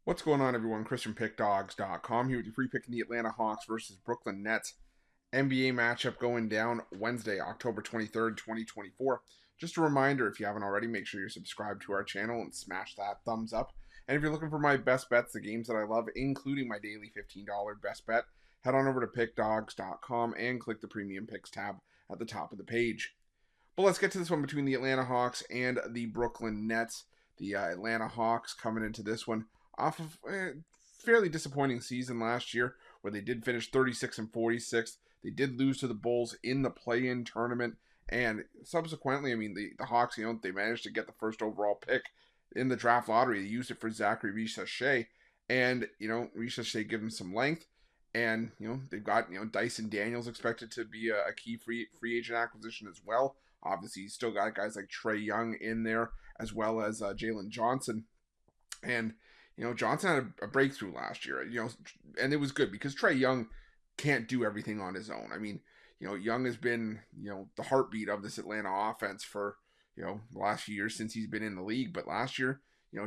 What's going on, everyone? Chris from Pickdawgz.com here with your free pick in the Atlanta Hawks versus Brooklyn Nets NBA matchup going down Wednesday, October 23rd, 2024. Just a reminder, if you haven't already, make sure you're subscribed to our channel and smash that thumbs up. And if you're looking for my best bets, the games that I love, including my daily $15 best bet, head on over to Pickdawgz.com and click the Premium Picks tab at the top of the page. But let's get to this one between the Atlanta Hawks and the Brooklyn Nets. The Atlanta Hawks coming into this one off of a fairly disappointing season last year where they did finish 36 and 46. They did lose to the Bulls in the play-in tournament, and subsequently, the Hawks, they managed to get the first overall pick in the draft lottery. They used it for Zachary Risacher, and Risacher gave them some length, and they've got Dyson Daniels expected to be a key free agent acquisition as well. Obviously, he's still got guys like Trae Young in there as well as Jalen Johnson, and Johnson had a breakthrough last year, and it was good because Trae Young can't do everything on his own. Young has been, the heartbeat of this Atlanta offense for, the last few years since he's been in the league. But last year,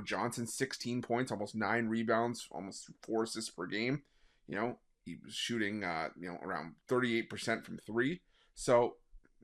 Johnson, 16 points, almost 9 rebounds, almost 4 assists per game. He was shooting, around 38% from three. So,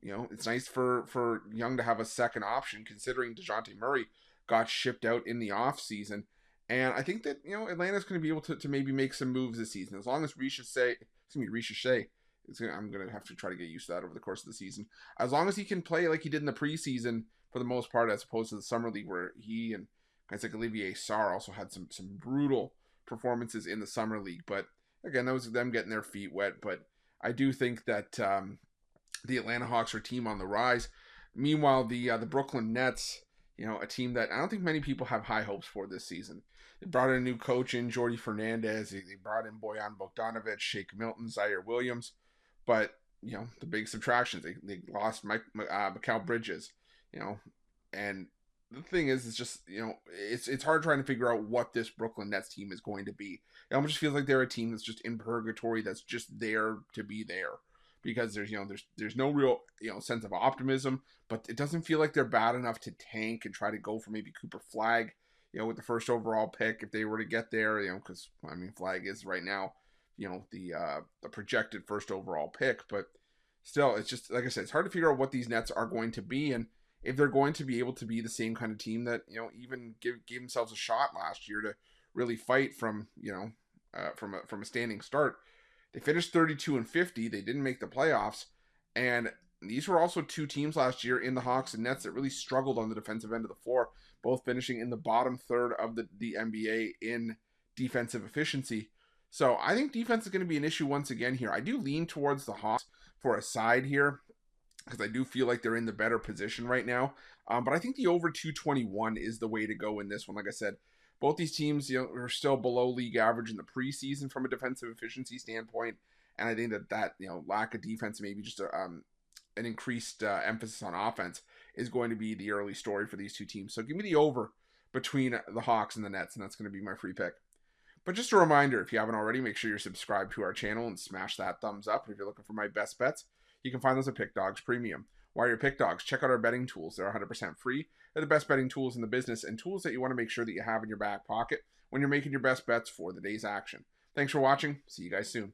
it's nice for Young to have a second option considering DeJounte Murray got shipped out in the offseason. And I think that, Atlanta's going to be able to maybe make some moves this season. As long as Risacher, I'm going to have to try to get used to that over the course of the season. As long as he can play like he did in the preseason for the most part, as opposed to the summer league where he and guys like Olivier Sarr also had some brutal performances in the summer league. But again, that was them getting their feet wet. But I do think that the Atlanta Hawks are a team on the rise. Meanwhile, the Brooklyn Nets, a team that I don't think many people have high hopes for this season. They brought in a new coach in Jordi Fernandez. They brought in Bojan Bogdanovic, Shake Milton, Zaire Williams. But, the big subtractions. They lost Mikal Bridges, And the thing is, it's just, it's hard trying to figure out what this Brooklyn Nets team is going to be. It almost feels like they're a team that's just in purgatory, that's just there to be there. Because there's no real sense of optimism, but it doesn't feel like they're bad enough to tank and try to go for maybe Cooper Flagg, with the first overall pick if they were to get there, because Flagg is right now, the projected first overall pick, but still, it's just like I said, it's hard to figure out what these Nets are going to be and if they're going to be able to be the same kind of team that even gave themselves a shot last year to really fight from from a standing start. They finished 32 and 50. They didn't make the playoffs. And these were also two teams last year in the Hawks and Nets that really struggled on the defensive end of the floor, both finishing in the bottom third of the NBA in defensive efficiency. So I think defense is going to be an issue once again here. I do lean towards the Hawks for a side here because I do feel like they're in the better position right now. But I think the over 221 is the way to go in this one. Like I said, both these teams, are still below league average in the preseason from a defensive efficiency standpoint, and I think that lack of defense, maybe just an increased emphasis on offense, is going to be the early story for these two teams. So give me the over between the Hawks and the Nets, and that's going to be my free pick. But just a reminder, if you haven't already, make sure you're subscribed to our channel and smash that thumbs up. And if you're looking for my best bets, you can find those at Pickdawgz Premium. While you're Pickdawgz, check out our betting tools. They're 100% free. They're the best betting tools in the business and tools that you want to make sure that you have in your back pocket when you're making your best bets for the day's action. Thanks for watching. See you guys soon.